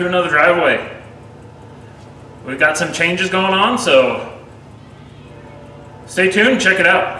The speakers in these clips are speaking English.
to another driveway. We've got some changes going on, so stay tuned, check it out.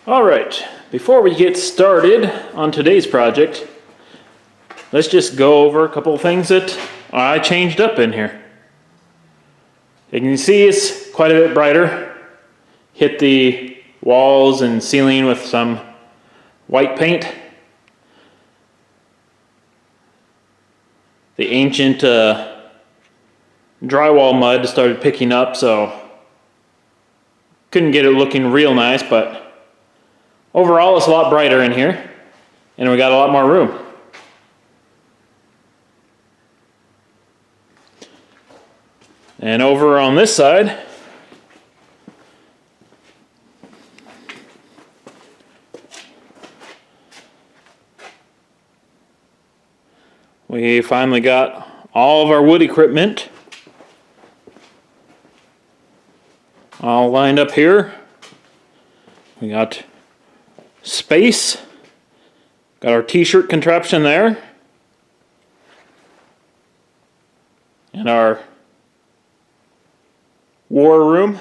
Alright, before we get started on today's project, let's just go over a couple of things that I changed up in here. You can see it's quite a bit brighter. Hit the walls and ceiling with some white paint. The ancient drywall mud started picking up, so couldn't get it looking real nice, but overall, it's a lot brighter in here, and we got a lot more room. And over on this side, we finally got all of our wood equipment all lined up here. We got space, got our t-shirt contraption there, and our war room.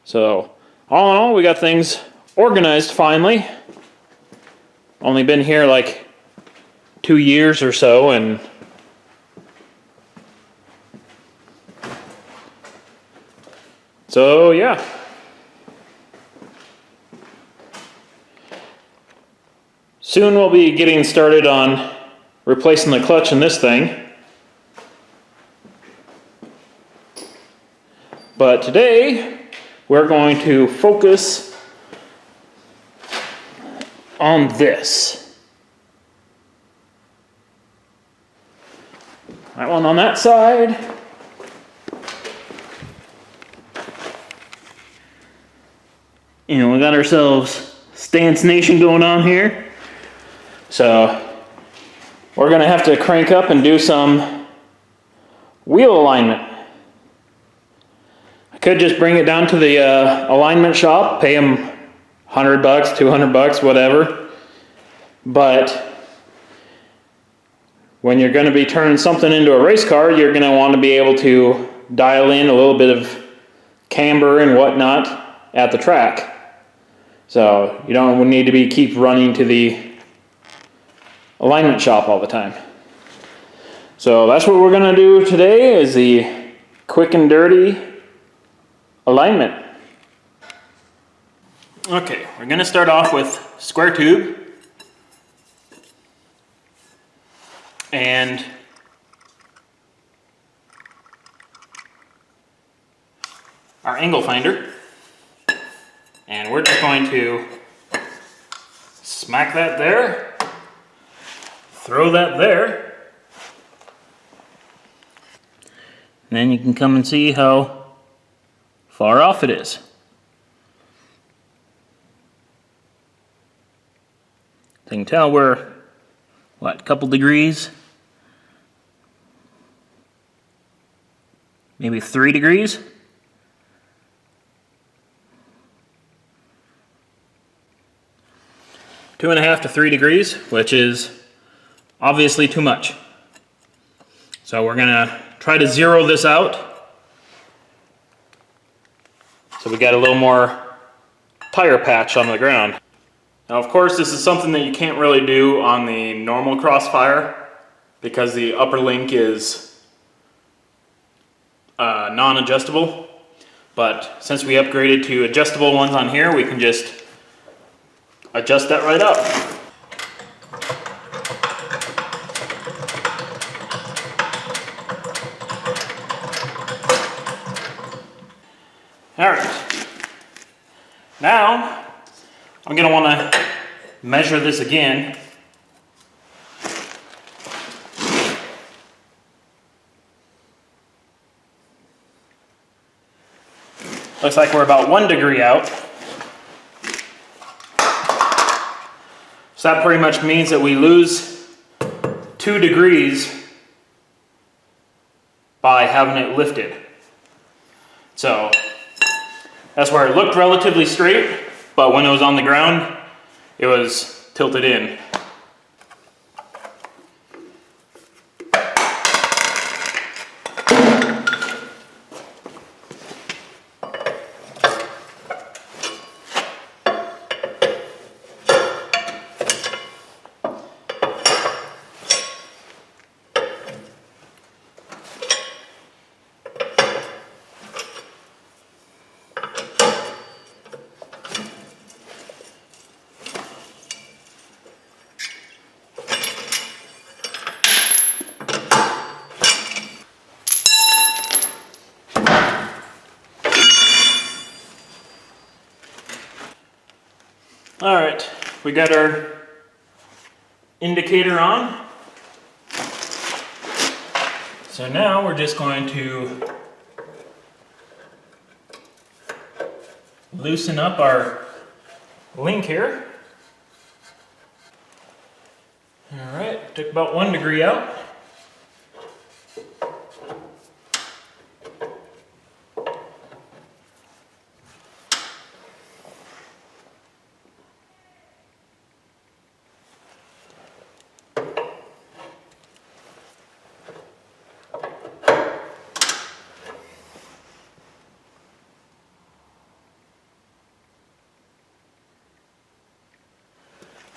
So all in all, we got things organized finally. Only been here like 2 years or so, and so yeah. Soon we'll be getting started on replacing the clutch in this thing. But today we're going to focus on this. That one on that side. And we got ourselves Stance Nation going on here. So we're going to have to crank up and do some wheel alignment. I could just bring it down to the alignment shop, pay them $100, $200, whatever. But when you're going to be turning something into a race car, you're going to want to be able to dial in a little bit of camber and whatnot at the track. So you don't need to keep running to the alignment shop all the time. So that's what we're going to do today, is the quick and dirty alignment. Okay, we're going to start off with square tube and our angle finder, and we're just going to smack that there. Throw that there, and then you can come and see how far off it is. So you can tell we're, what, a couple degrees? Maybe 3 degrees? Two and a half to 3 degrees, which is obviously too much. So we're gonna try to zero this out so we got a little more tire patch on the ground. Now of course this is something that you can't really do on the normal Crossfire because the upper link is non-adjustable, but since we upgraded to adjustable ones on here, we can just adjust that right up. Now, I'm going to want to measure this again. Looks like we're about 1 degree out. So that pretty much means that we lose 2 degrees by having it lifted. So that's where it looked relatively straight, but when it was on the ground, it was tilted in. All right, we got our indicator on. So now we're just going to loosen up our link here. All right, took about 1 degree out.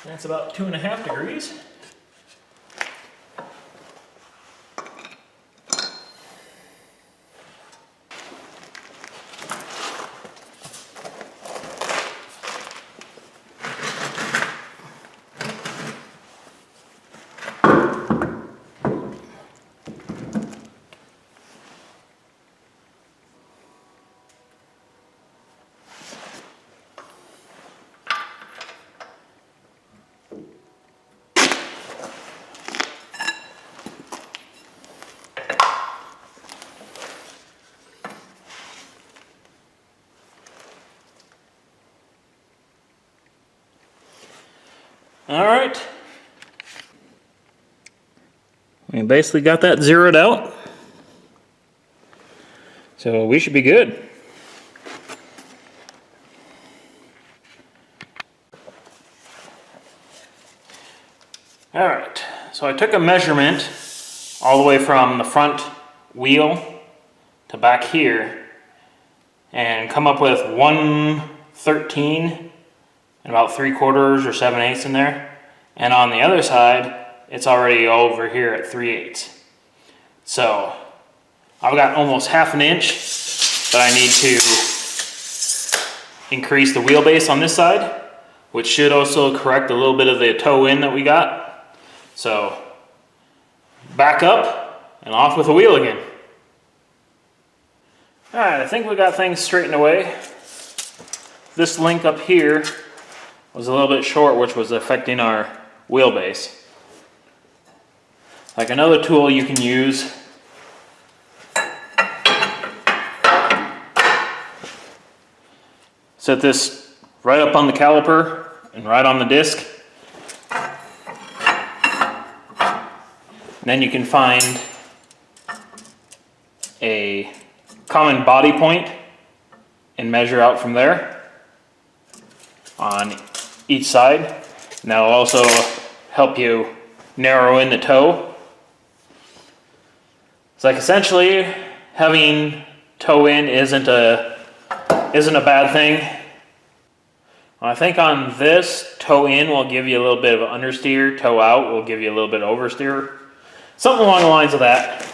That's about 2.5 degrees. All right. We basically got that zeroed out. So we should be good. All right, so I took a measurement all the way from the front wheel to back here and come up with 113 and about 3/4 or 7/8 in there. And on the other side, it's already over here at 3/8. So I've got almost 1/2 inch that I need to increase the wheelbase on this side, which should also correct a little bit of the toe in that we got. So back up and off with the wheel again. All right, I think we got things straightened away. This link up here was a little bit short, which was affecting our wheelbase. Like another tool you can use set this right up on the caliper and right on the disc. And then you can find a common body point and measure out from there on each side. And that'll also help you narrow in the toe. It's like essentially having toe in isn't a bad thing. I think on this, toe in will give you a little bit of understeer, toe out will give you a little bit of oversteer. Something along the lines of that.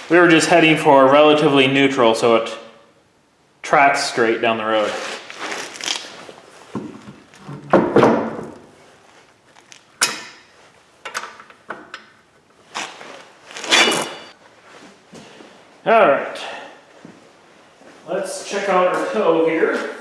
We were just heading for relatively neutral so it tracks straight down the road. Alright, let's check out our toe here.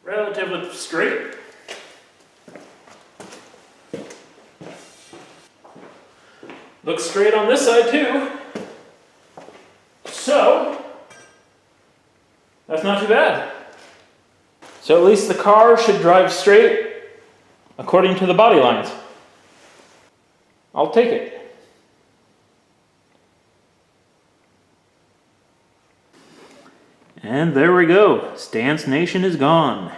Relatively straight. Looks straight on this side too. So, that's not too bad. So at least the car should drive straight according to the body lines. I'll take it. And there we go. Stance Nation is gone.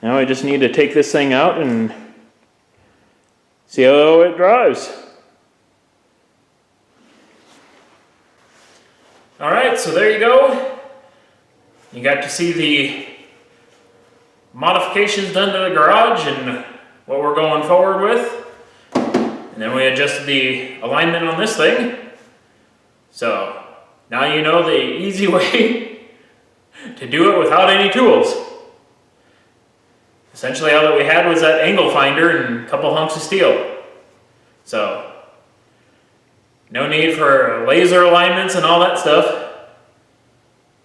Now I just need to take this thing out and see how it drives. Alright, so there you go. You got to see the modifications done to the garage and what we're going forward with. And then we adjusted the alignment on this thing. So now you know the easy way to do it without any tools. Essentially all that we had was that angle finder and a couple hunks of steel. So no need for laser alignments and all that stuff.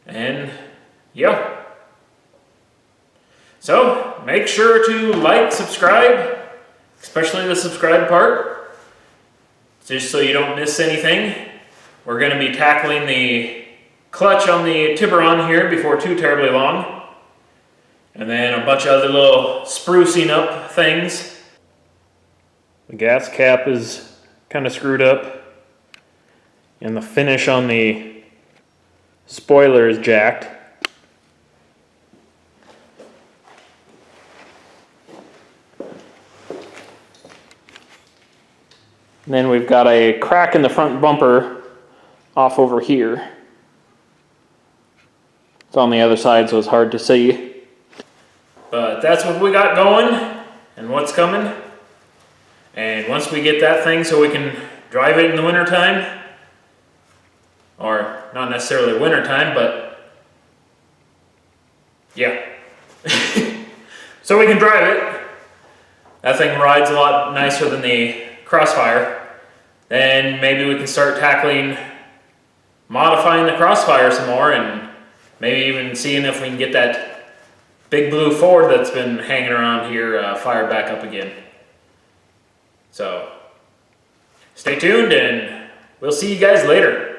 And yeah. So make sure to like, subscribe, especially the subscribe part, just so you don't miss anything. We're going to be tackling the clutch on the Tiburon here before too terribly long. And then a bunch of other little sprucing up things. The gas cap is kind of screwed up. And the finish on the spoiler is jacked. And then we've got a crack in the front bumper off over here. It's on the other side, so it's hard to see. But that's what we got going and what's coming. And once we get that thing so we can drive it in the wintertime, or not necessarily wintertime, but yeah. So we can drive it. That thing rides a lot nicer than the Crossfire. Then maybe we can start tackling modifying the Crossfire some more and maybe even seeing if we can get that big blue Ford that's been hanging around here fired back up again. So stay tuned and we'll see you guys later.